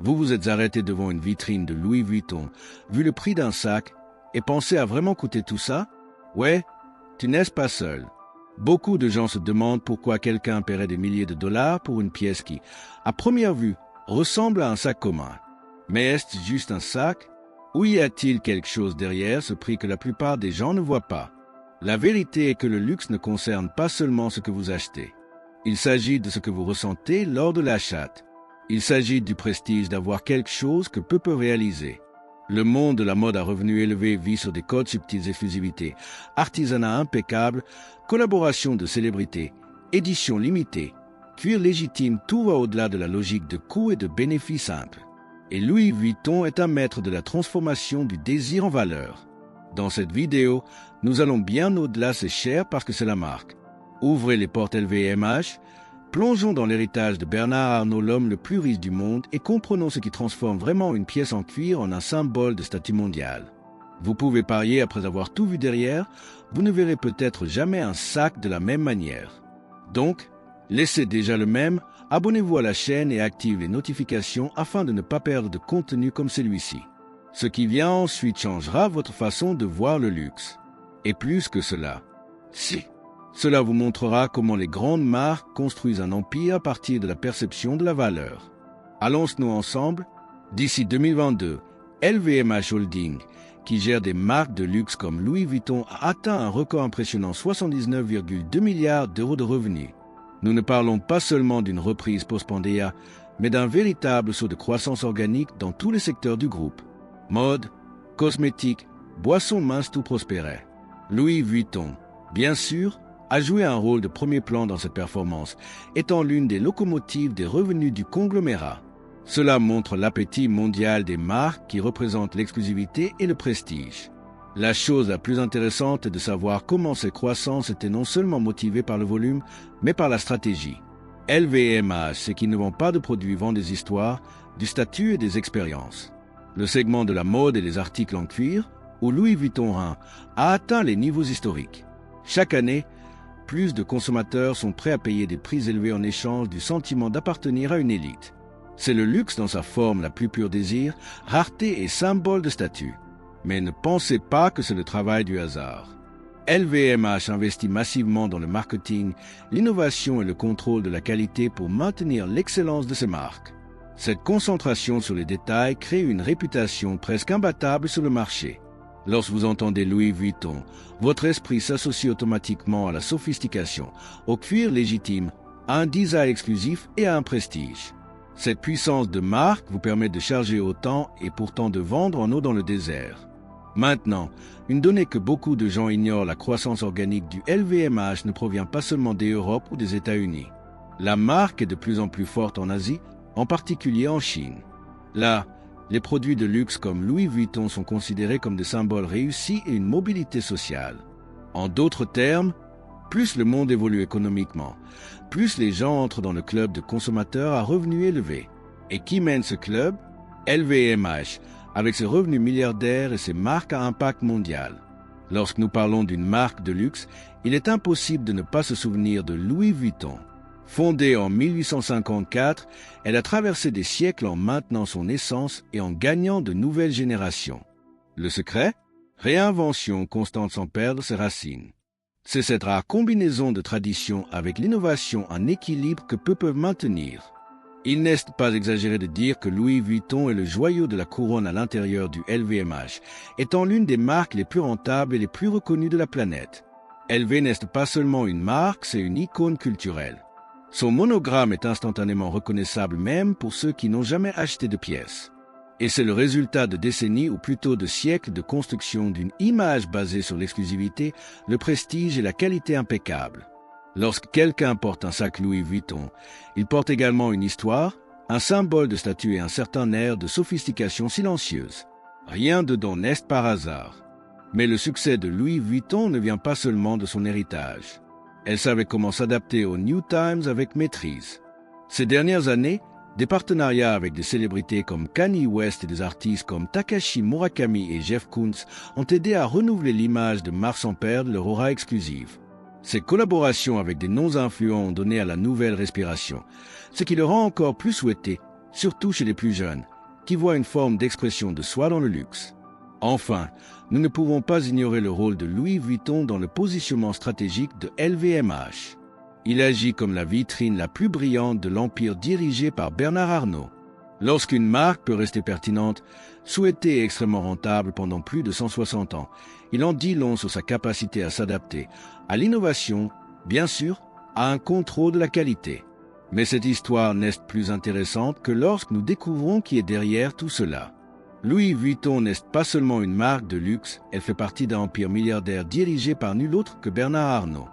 Vous vous êtes arrêté devant une vitrine de Louis Vuitton, vu le prix d'un sac, et pensez à vraiment coûter tout ça? Ouais, tu n'es pas seul. Beaucoup de gens se demandent pourquoi quelqu'un paierait des milliers de dollars pour une pièce qui, à première vue, ressemble à un sac commun. Mais est-ce juste un sac? Ou y a-t-il quelque chose derrière ce prix que la plupart des gens ne voient pas? La vérité est que le luxe ne concerne pas seulement ce que vous achetez. Il s'agit de ce que vous ressentez lors de l'achat. Il s'agit du prestige d'avoir quelque chose que peu peuvent réaliser. Le monde de la mode à revenus élevés vit sur des codes subtils d'exclusivité, artisanat impeccable, collaboration de célébrités, édition limitée, cuir légitime, tout va au-delà de la logique de coût et de bénéfices simples. Et Louis Vuitton est un maître de la transformation du désir en valeur. Dans cette vidéo, nous allons bien au-delà, c'est cher parce que c'est la marque. Ouvrez les portes LVMH, plongeons dans l'héritage de Bernard Arnault, l'homme le plus riche du monde, et comprenons ce qui transforme vraiment une pièce en cuir en un symbole de statut mondial. Vous pouvez parier, après avoir tout vu derrière, vous ne verrez peut-être jamais un sac de la même manière. Donc, laissez déjà le même, abonnez-vous à la chaîne et activez les notifications afin de ne pas perdre de contenu comme celui-ci. Ce qui vient ensuite changera votre façon de voir le luxe. Et plus que cela, cela vous montrera comment les grandes marques construisent un empire à partir de la perception de la valeur. Allons-nous ensemble? D'ici 2022, LVMH Holding, qui gère des marques de luxe comme Louis Vuitton, a atteint un record impressionnant, 79,2 milliards d'euros de revenus. Nous ne parlons pas seulement d'une reprise post-pandémie, mais d'un véritable saut de croissance organique dans tous les secteurs du groupe. Mode, cosmétiques, boissons minces, tout prospérait. Louis Vuitton, bien sûr, a joué un rôle de premier plan dans cette performance, étant l'une des locomotives des revenus du conglomérat. Cela montre l'appétit mondial des marques qui représentent l'exclusivité et le prestige. La chose la plus intéressante est de savoir comment cette croissance était non seulement motivée par le volume, mais par la stratégie. LVMH, c'est qu'ils ne vendent pas de produits, vendent des histoires, du statut et des expériences. Le segment de la mode et des articles en cuir, où Louis Vuitton a atteint les niveaux historiques. Chaque année, plus de consommateurs sont prêts à payer des prix élevés en échange du sentiment d'appartenir à une élite. C'est le luxe dans sa forme la plus pure désir, rareté et symbole de statut. Mais ne pensez pas que c'est le travail du hasard. LVMH investit massivement dans le marketing, l'innovation et le contrôle de la qualité pour maintenir l'excellence de ses marques. Cette concentration sur les détails crée une réputation presque imbattable sur le marché. Lorsque vous entendez Louis Vuitton, votre esprit s'associe automatiquement à la sophistication, au cuir légitime, à un design exclusif et à un prestige. Cette puissance de marque vous permet de charger autant et pourtant de vendre en eau dans le désert. Maintenant, une donnée que beaucoup de gens ignorent, la croissance organique du LVMH ne provient pas seulement des Europes ou des États-Unis. La marque est de plus en plus forte en Asie, en particulier en Chine. Là, les produits de luxe comme Louis Vuitton sont considérés comme des symboles réussis et une mobilité sociale. En d'autres termes, plus le monde évolue économiquement, plus les gens entrent dans le club de consommateurs à revenus élevés. Et qui mène ce club? LVMH, avec ses revenus milliardaires et ses marques à impact mondial. Lorsque nous parlons d'une marque de luxe, il est impossible de ne pas se souvenir de Louis Vuitton. Fondée en 1854, elle a traversé des siècles en maintenant son essence et en gagnant de nouvelles générations. Le secret? Réinvention constante sans perdre ses racines. C'est cette rare combinaison de tradition avec l'innovation en équilibre que peu peuvent maintenir. Il n'est pas exagéré de dire que Louis Vuitton est le joyau de la couronne à l'intérieur du LVMH, étant l'une des marques les plus rentables et les plus reconnues de la planète. LV n'est pas seulement une marque, c'est une icône culturelle. Son monogramme est instantanément reconnaissable même pour ceux qui n'ont jamais acheté de pièces. Et c'est le résultat de décennies ou plutôt de siècles de construction d'une image basée sur l'exclusivité, le prestige et la qualité impeccable. Lorsque quelqu'un porte un sac Louis Vuitton, il porte également une histoire, un symbole de statut et un certain air de sophistication silencieuse. Rien dedans n'est par hasard. Mais le succès de Louis Vuitton ne vient pas seulement de son héritage. Elle savait comment s'adapter aux New Times avec maîtrise. Ces dernières années, des partenariats avec des célébrités comme Kanye West et des artistes comme Takashi Murakami et Jeff Koons ont aidé à renouveler l'image de marque sans perdre leur aura exclusive. Ces collaborations avec des noms influents ont donné à la nouvelle respiration, ce qui le rend encore plus souhaité, surtout chez les plus jeunes, qui voit une forme d'expression de soi dans le luxe. Enfin, nous ne pouvons pas ignorer le rôle de Louis Vuitton dans le positionnement stratégique de LVMH. Il agit comme la vitrine la plus brillante de l'empire dirigé par Bernard Arnault. Lorsqu'une marque peut rester pertinente, souhaitée et extrêmement rentable pendant plus de 160 ans, il en dit long sur sa capacité à s'adapter à l'innovation, bien sûr, à un contrôle de la qualité. Mais cette histoire n'est plus intéressante que lorsque nous découvrons qui est derrière tout cela. Louis Vuitton n'est pas seulement une marque de luxe, elle fait partie d'un empire milliardaire dirigé par nul autre que Bernard Arnault.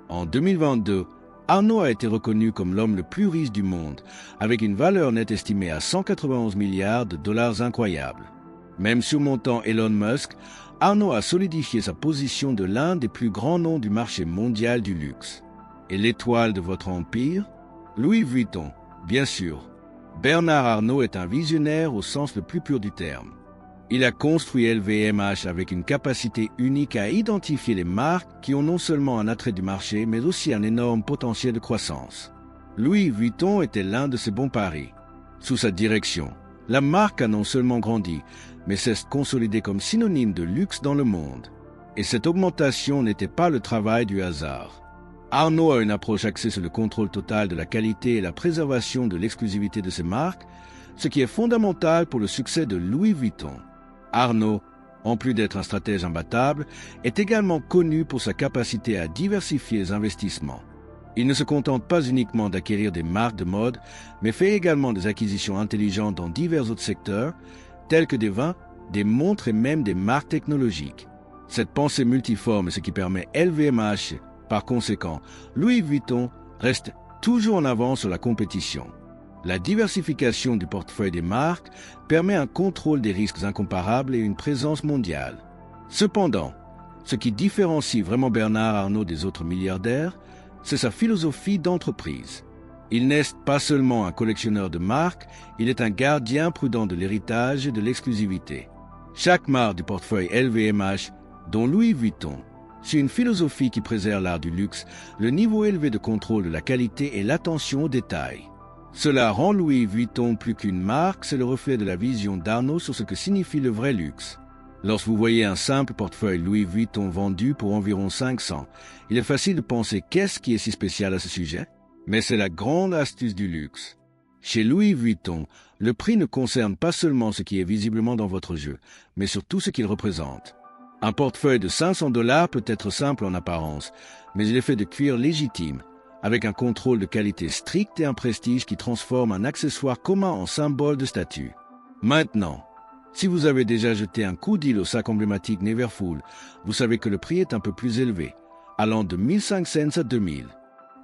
En 2022, Arnault a été reconnu comme l'homme le plus riche du monde, avec une valeur nette estimée à 191 milliards de dollars incroyables. Même surmontant Elon Musk, Arnault a solidifié sa position de l'un des plus grands noms du marché mondial du luxe. Et l'étoile de votre empire? Louis Vuitton, bien sûr. Bernard Arnault est un visionnaire au sens le plus pur du terme. Il a construit LVMH avec une capacité unique à identifier les marques qui ont non seulement un attrait du marché, mais aussi un énorme potentiel de croissance. Louis Vuitton était l'un de ces bons paris. Sous sa direction, la marque a non seulement grandi, mais s'est consolidée comme synonyme de luxe dans le monde. Et cette augmentation n'était pas le travail du hasard. Arnault a une approche axée sur le contrôle total de la qualité et la préservation de l'exclusivité de ses marques, ce qui est fondamental pour le succès de Louis Vuitton. Arnault, en plus d'être un stratège imbattable, est également connu pour sa capacité à diversifier les investissements. Il ne se contente pas uniquement d'acquérir des marques de mode, mais fait également des acquisitions intelligentes dans divers autres secteurs, tels que des vins, des montres et même des marques technologiques. Cette pensée multiforme est ce qui permet LVMH. Par conséquent, Louis Vuitton reste toujours en avance sur la compétition. La diversification du portefeuille des marques permet un contrôle des risques incomparables et une présence mondiale. Cependant, ce qui différencie vraiment Bernard Arnault des autres milliardaires, c'est sa philosophie d'entreprise. Il n'est pas seulement un collectionneur de marques, il est un gardien prudent de l'héritage et de l'exclusivité. Chaque marque du portefeuille LVMH, dont Louis Vuitton, suit une philosophie qui préserve l'art du luxe, le niveau élevé de contrôle de la qualité et l'attention aux détails. Cela rend Louis Vuitton plus qu'une marque, c'est le reflet de la vision d'Arnault sur ce que signifie le vrai luxe. Lorsque vous voyez un simple portefeuille Louis Vuitton vendu pour environ 500, il est facile de penser qu'est-ce qui est si spécial à ce sujet? Mais c'est la grande astuce du luxe. Chez Louis Vuitton, le prix ne concerne pas seulement ce qui est visiblement dans votre jeu, mais surtout ce qu'il représente. Un portefeuille de $500 peut être simple en apparence, mais il est fait de cuir légitime, avec un contrôle de qualité strict et un prestige qui transforme un accessoire commun en symbole de statut. Maintenant, si vous avez déjà jeté un coup d'œil au sac emblématique Neverfull, vous savez que le prix est un peu plus élevé, allant de 1500 à 2000.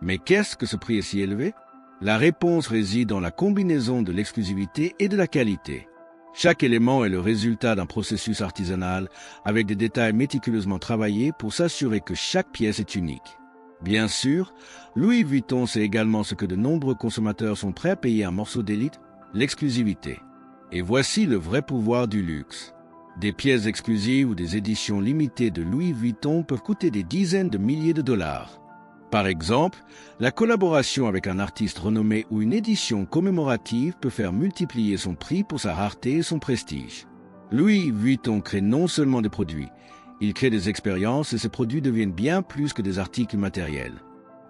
Mais qu'est-ce que ce prix est si élevé? La réponse réside dans la combinaison de l'exclusivité et de la qualité. Chaque élément est le résultat d'un processus artisanal avec des détails méticuleusement travaillés pour s'assurer que chaque pièce est unique. Bien sûr, Louis Vuitton sait également ce que de nombreux consommateurs sont prêts à payer un morceau d'élite, l'exclusivité. Et voici le vrai pouvoir du luxe. Des pièces exclusives ou des éditions limitées de Louis Vuitton peuvent coûter des dizaines de milliers de dollars. Par exemple, la collaboration avec un artiste renommé ou une édition commémorative peut faire multiplier son prix pour sa rareté et son prestige. Louis Vuitton crée non seulement des produits, il crée des expériences et ces produits deviennent bien plus que des articles matériels.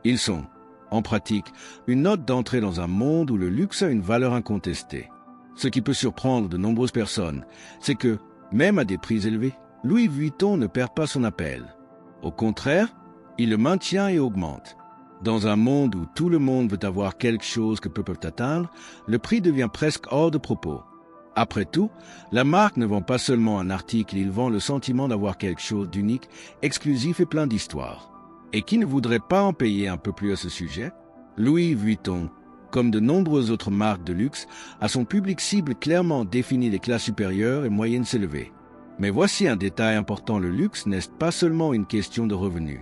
Ils sont, en pratique, une note d'entrée dans un monde où le luxe a une valeur incontestée. Ce qui peut surprendre de nombreuses personnes, c'est que, même à des prix élevés, Louis Vuitton ne perd pas son appel. Au contraire, il le maintient et augmente. Dans un monde où tout le monde veut avoir quelque chose que peu peuvent atteindre, le prix devient presque hors de propos. Après tout, la marque ne vend pas seulement un article, il vend le sentiment d'avoir quelque chose d'unique, exclusif et plein d'histoire. Et qui ne voudrait pas en payer un peu plus à ce sujet? Louis Vuitton, comme de nombreuses autres marques de luxe, a son public cible clairement défini des classes supérieures et moyennes élevées. Mais voici un détail important, le luxe n'est pas seulement une question de revenus.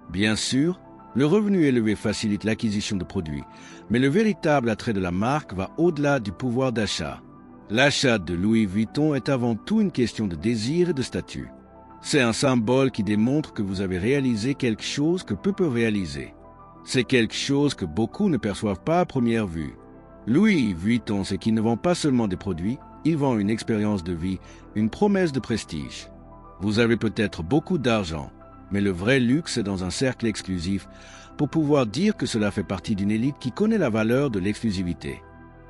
Bien sûr, le revenu élevé facilite l'acquisition de produits, mais le véritable attrait de la marque va au-delà du pouvoir d'achat. L'achat de Louis Vuitton est avant tout une question de désir et de statut. C'est un symbole qui démontre que vous avez réalisé quelque chose que peu peuvent réaliser. C'est quelque chose que beaucoup ne perçoivent pas à première vue. Louis Vuitton, c'est qu'il ne vend pas seulement des produits, il vend une expérience de vie, une promesse de prestige. Vous avez peut-être beaucoup d'argent, mais le vrai luxe est dans un cercle exclusif pour pouvoir dire que cela fait partie d'une élite qui connaît la valeur de l'exclusivité.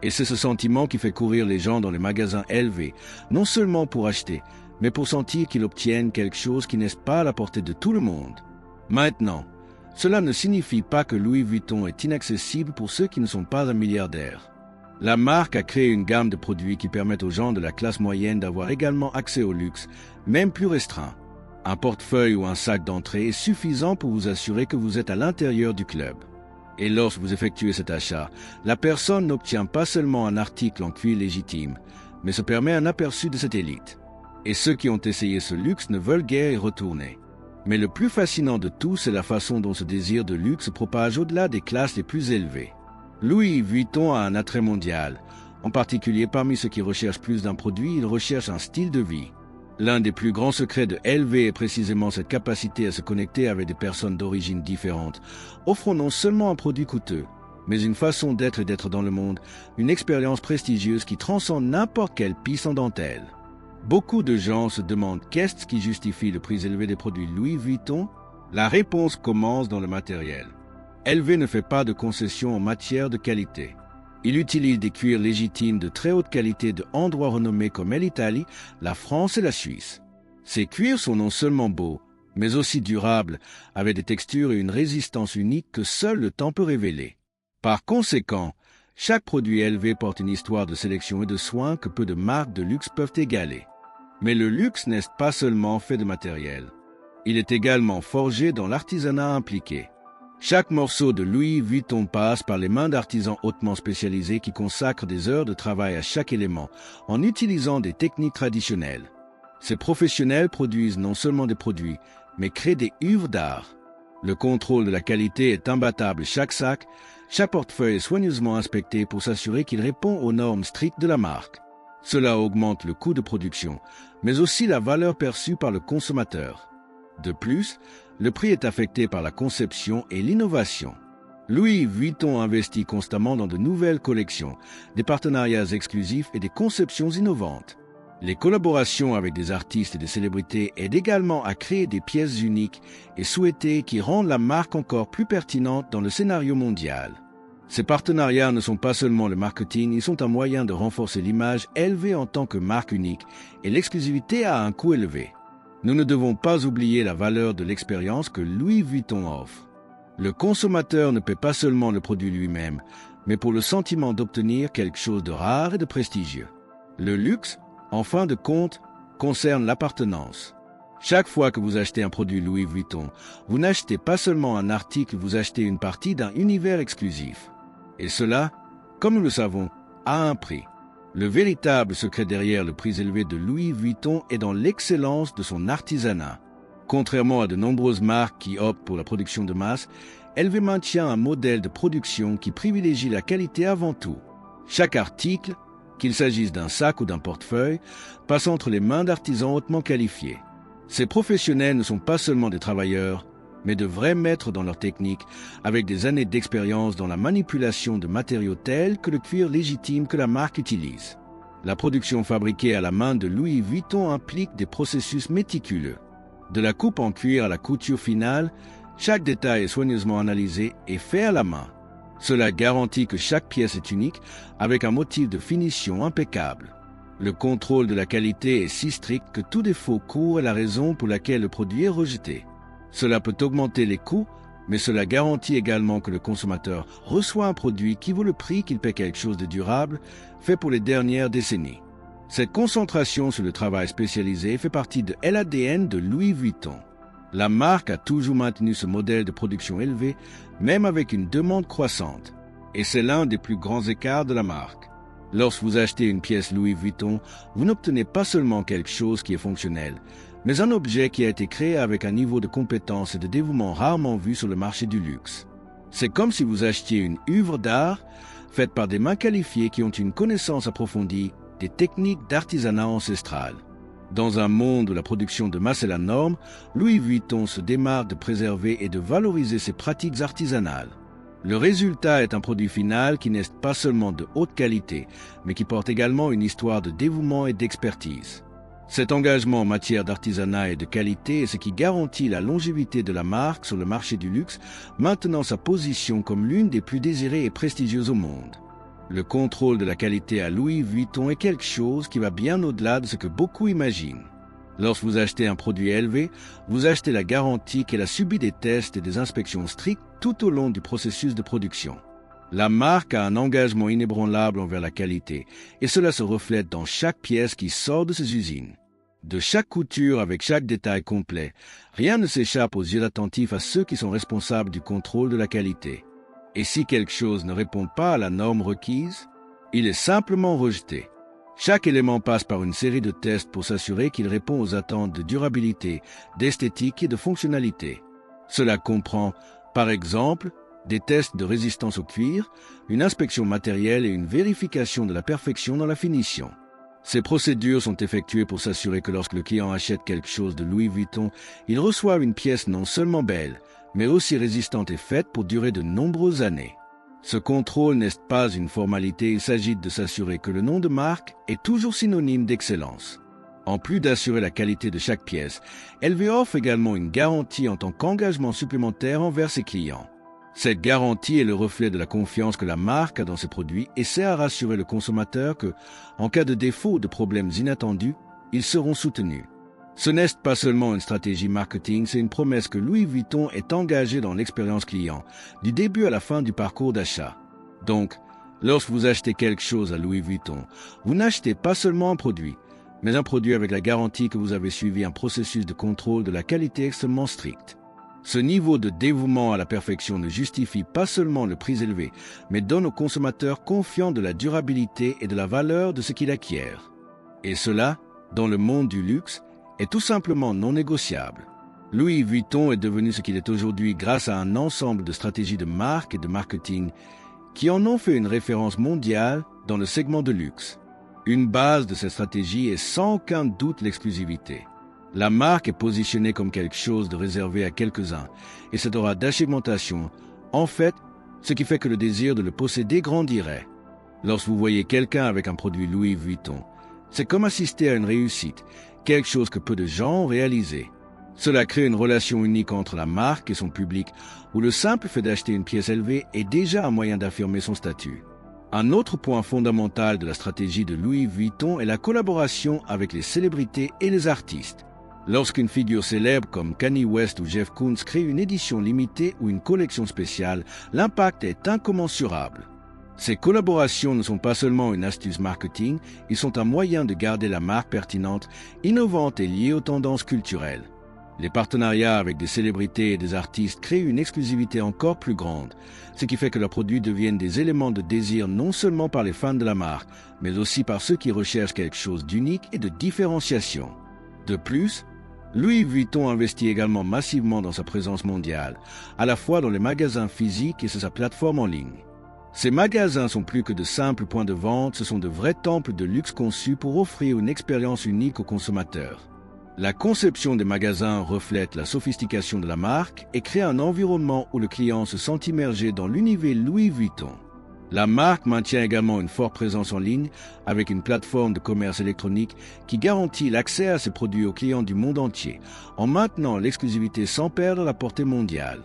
Et c'est ce sentiment qui fait courir les gens dans les magasins LV, non seulement pour acheter, mais pour sentir qu'ils obtiennent quelque chose qui n'est pas à la portée de tout le monde. Maintenant, cela ne signifie pas que Louis Vuitton est inaccessible pour ceux qui ne sont pas un milliardaire. La marque a créé une gamme de produits qui permettent aux gens de la classe moyenne d'avoir également accès au luxe, même plus restreint. Un portefeuille ou un sac d'entrée est suffisant pour vous assurer que vous êtes à l'intérieur du club. Et lorsque vous effectuez cet achat, la personne n'obtient pas seulement un article en cuir légitime, mais se permet un aperçu de cette élite. Et ceux qui ont essayé ce luxe ne veulent guère y retourner. Mais le plus fascinant de tout, c'est la façon dont ce désir de luxe se propage au-delà des classes les plus élevées. Louis Vuitton a un attrait mondial. En particulier, parmi ceux qui recherchent plus d'un produit, ils recherchent un style de vie. L'un des plus grands secrets de LV est précisément cette capacité à se connecter avec des personnes d'origine différentes, offrant non seulement un produit coûteux, mais une façon d'être et d'être dans le monde, une expérience prestigieuse qui transcende n'importe quelle piste en dentelle. Beaucoup de gens se demandent qu'est-ce qui justifie le prix élevé des produits Louis Vuitton. La réponse commence dans le matériel. LV ne fait pas de concessions en matière de qualité. Il utilise des cuirs légitimes de très haute qualité de endroits renommés comme l'Italie, la France et la Suisse. Ces cuirs sont non seulement beaux, mais aussi durables, avec des textures et une résistance unique que seul le temps peut révéler. Par conséquent, chaque produit LV porte une histoire de sélection et de soins que peu de marques de luxe peuvent égaler. Mais le luxe n'est pas seulement fait de matériel. Il est également forgé dans l'artisanat impliqué. Chaque morceau de Louis Vuitton passe par les mains d'artisans hautement spécialisés qui consacrent des heures de travail à chaque élément en utilisant des techniques traditionnelles. Ces professionnels produisent non seulement des produits, mais créent des œuvres d'art. Le contrôle de la qualité est imbattable. Chaque sac, chaque portefeuille est soigneusement inspecté pour s'assurer qu'il répond aux normes strictes de la marque. Cela augmente le coût de production, mais aussi la valeur perçue par le consommateur. De plus, le prix est affecté par la conception et l'innovation. Louis Vuitton investit constamment dans de nouvelles collections, des partenariats exclusifs et des conceptions innovantes. Les collaborations avec des artistes et des célébrités aident également à créer des pièces uniques et souhaitées qui rendent la marque encore plus pertinente dans le scénario mondial. Ces partenariats ne sont pas seulement le marketing, ils sont un moyen de renforcer l'image LV en tant que marque unique et l'exclusivité a un coût élevé. Nous ne devons pas oublier la valeur de l'expérience que Louis Vuitton offre. Le consommateur ne paie pas seulement le produit lui-même, mais pour le sentiment d'obtenir quelque chose de rare et de prestigieux. Le luxe, en fin de compte, concerne l'appartenance. Chaque fois que vous achetez un produit Louis Vuitton, vous n'achetez pas seulement un article, vous achetez une partie d'un univers exclusif. Et cela, comme nous le savons, a un prix. Le véritable secret derrière le prix élevé de Louis Vuitton est dans l'excellence de son artisanat. Contrairement à de nombreuses marques qui optent pour la production de masse, LV maintient un modèle de production qui privilégie la qualité avant tout. Chaque article, qu'il s'agisse d'un sac ou d'un portefeuille, passe entre les mains d'artisans hautement qualifiés. Ces professionnels ne sont pas seulement des travailleurs, mais de vrais maîtres dans leur technique, avec des années d'expérience dans la manipulation de matériaux tels que le cuir légitime que la marque utilise. La production fabriquée à la main de Louis Vuitton implique des processus méticuleux. De la coupe en cuir à la couture finale, chaque détail est soigneusement analysé et fait à la main. Cela garantit que chaque pièce est unique, avec un motif de finition impeccable. Le contrôle de la qualité est si strict que tout défaut court est la raison pour laquelle le produit est rejeté. Cela peut augmenter les coûts, mais cela garantit également que le consommateur reçoit un produit qui vaut le prix qu'il paie quelque chose de durable, fait pour les dernières décennies. Cette concentration sur le travail spécialisé fait partie de l'ADN de Louis Vuitton. La marque a toujours maintenu ce modèle de production élevé, même avec une demande croissante. Et c'est l'un des plus grands écarts de la marque. Lorsque vous achetez une pièce Louis Vuitton, vous n'obtenez pas seulement quelque chose qui est fonctionnel, mais un objet qui a été créé avec un niveau de compétence et de dévouement rarement vu sur le marché du luxe. C'est comme si vous achetiez une œuvre d'art faite par des mains qualifiées qui ont une connaissance approfondie des techniques d'artisanat ancestral. Dans un monde où la production de masse est la norme, Louis Vuitton se démarque de préserver et de valoriser ses pratiques artisanales. Le résultat est un produit final qui n'est pas seulement de haute qualité, mais qui porte également une histoire de dévouement et d'expertise. Cet engagement en matière d'artisanat et de qualité est ce qui garantit la longévité de la marque sur le marché du luxe, maintenant sa position comme l'une des plus désirées et prestigieuses au monde. Le contrôle de la qualité à Louis Vuitton est quelque chose qui va bien au-delà de ce que beaucoup imaginent. Lorsque vous achetez un produit élevé, vous achetez la garantie qu'elle a subi des tests et des inspections strictes tout au long du processus de production. La marque a un engagement inébranlable envers la qualité, et cela se reflète dans chaque pièce qui sort de ses usines. De chaque couture avec chaque détail complet, rien ne s'échappe aux yeux attentifs à ceux qui sont responsables du contrôle de la qualité. Et si quelque chose ne répond pas à la norme requise, il est simplement rejeté. Chaque élément passe par une série de tests pour s'assurer qu'il répond aux attentes de durabilité, d'esthétique et de fonctionnalité. Cela comprend, par exemple, des tests de résistance au cuir, une inspection matérielle et une vérification de la perfection dans la finition. Ces procédures sont effectuées pour s'assurer que lorsque le client achète quelque chose de Louis Vuitton, il reçoive une pièce non seulement belle, mais aussi résistante et faite pour durer de nombreuses années. Ce contrôle n'est pas une formalité, il s'agit de s'assurer que le nom de marque est toujours synonyme d'excellence. En plus d'assurer la qualité de chaque pièce, LV offre également une garantie en tant qu'engagement supplémentaire envers ses clients. Cette garantie est le reflet de la confiance que la marque a dans ses produits et sert à rassurer le consommateur que, en cas de défaut ou de problèmes inattendus, ils seront soutenus. Ce n'est pas seulement une stratégie marketing, c'est une promesse que Louis Vuitton est engagé dans l'expérience client, du début à la fin du parcours d'achat. Donc, lorsque vous achetez quelque chose à Louis Vuitton, vous n'achetez pas seulement un produit, mais un produit avec la garantie que vous avez suivi un processus de contrôle de la qualité extrêmement strict. Ce niveau de dévouement à la perfection ne justifie pas seulement le prix élevé, mais donne aux consommateurs confiants de la durabilité et de la valeur de ce qu'il acquiert. Et cela, dans le monde du luxe, est tout simplement non négociable. Louis Vuitton est devenu ce qu'il est aujourd'hui grâce à un ensemble de stratégies de marque et de marketing qui en ont fait une référence mondiale dans le segment de luxe. Une base de cette stratégie est sans aucun doute l'exclusivité. La marque est positionnée comme quelque chose de réservé à quelques-uns, et cette aura d'achèvementation, en fait, ce qui fait que le désir de le posséder grandirait. Lorsque vous voyez quelqu'un avec un produit Louis Vuitton, c'est comme assister à une réussite, quelque chose que peu de gens ont réalisé. Cela crée une relation unique entre la marque et son public, où le simple fait d'acheter une pièce élevée est déjà un moyen d'affirmer son statut. Un autre point fondamental de la stratégie de Louis Vuitton est la collaboration avec les célébrités et les artistes. Lorsqu'une figure célèbre comme Kanye West ou Jeff Koons crée une édition limitée ou une collection spéciale, l'impact est incommensurable. Ces collaborations ne sont pas seulement une astuce marketing, ils sont un moyen de garder la marque pertinente, innovante et liée aux tendances culturelles. Les partenariats avec des célébrités et des artistes créent une exclusivité encore plus grande, ce qui fait que leurs produits deviennent des éléments de désir non seulement par les fans de la marque, mais aussi par ceux qui recherchent quelque chose d'unique et de différenciation. De plus, Louis Vuitton investit également massivement dans sa présence mondiale, à la fois dans les magasins physiques et sur sa plateforme en ligne. Ces magasins sont plus que de simples points de vente, ce sont de vrais temples de luxe conçus pour offrir une expérience unique aux consommateurs. La conception des magasins reflète la sophistication de la marque et crée un environnement où le client se sent immergé dans l'univers Louis Vuitton. La marque maintient également une forte présence en ligne avec une plateforme de commerce électronique qui garantit l'accès à ses produits aux clients du monde entier, en maintenant l'exclusivité sans perdre la portée mondiale.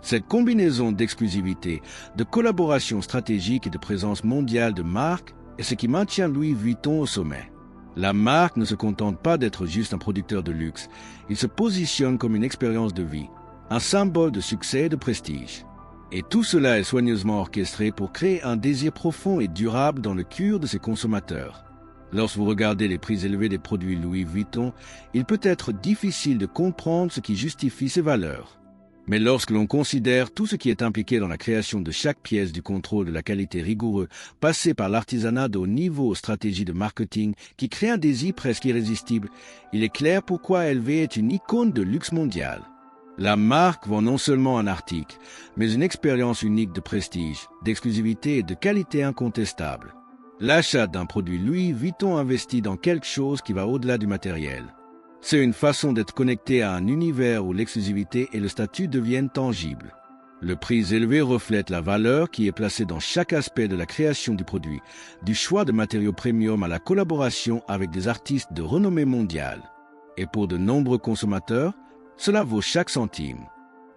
Cette combinaison d'exclusivité, de collaboration stratégique et de présence mondiale de marque est ce qui maintient Louis Vuitton au sommet. La marque ne se contente pas d'être juste un producteur de luxe, il se positionne comme une expérience de vie, un symbole de succès et de prestige. Et tout cela est soigneusement orchestré pour créer un désir profond et durable dans le cœur de ses consommateurs. Lorsque vous regardez les prix élevés des produits Louis Vuitton, il peut être difficile de comprendre ce qui justifie ces valeurs. Mais lorsque l'on considère tout ce qui est impliqué dans la création de chaque pièce, du contrôle de la qualité rigoureux, passé par l'artisanat de haut niveau aux stratégies de marketing qui créent un désir presque irrésistible, il est clair pourquoi LV est une icône de luxe mondial. La marque vend non seulement un article, mais une expérience unique de prestige, d'exclusivité et de qualité incontestable. L'achat d'un produit Louis Vuitton investit dans quelque chose qui va au-delà du matériel. C'est une façon d'être connecté à un univers où l'exclusivité et le statut deviennent tangibles. Le prix élevé reflète la valeur qui est placée dans chaque aspect de la création du produit, du choix de matériaux premium à la collaboration avec des artistes de renommée mondiale. Et pour de nombreux consommateurs, cela vaut chaque centime.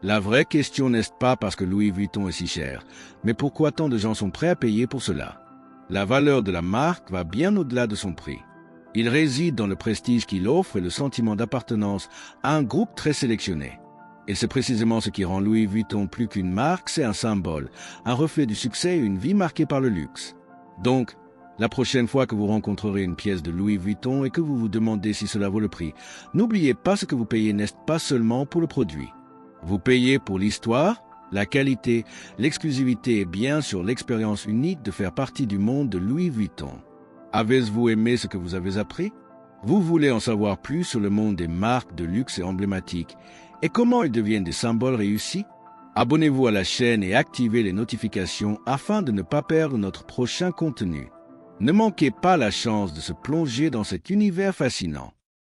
La vraie question n'est pas parce que Louis Vuitton est si cher, mais pourquoi tant de gens sont prêts à payer pour cela. La valeur de la marque va bien au-delà de son prix. Il réside dans le prestige qu'il offre et le sentiment d'appartenance à un groupe très sélectionné. Et c'est précisément ce qui rend Louis Vuitton plus qu'une marque, c'est un symbole, un reflet du succès et une vie marquée par le luxe. Donc, la prochaine fois que vous rencontrerez une pièce de Louis Vuitton et que vous vous demandez si cela vaut le prix, n'oubliez pas ce que vous payez n'est pas seulement pour le produit. Vous payez pour l'histoire, la qualité, l'exclusivité et bien sûr l'expérience unique de faire partie du monde de Louis Vuitton. Avez-vous aimé ce que vous avez appris? Vous voulez en savoir plus sur le monde des marques de luxe et emblématiques et comment elles deviennent des symboles réussis? Abonnez-vous à la chaîne et activez les notifications afin de ne pas perdre notre prochain contenu. Ne manquez pas la chance de se plonger dans cet univers fascinant.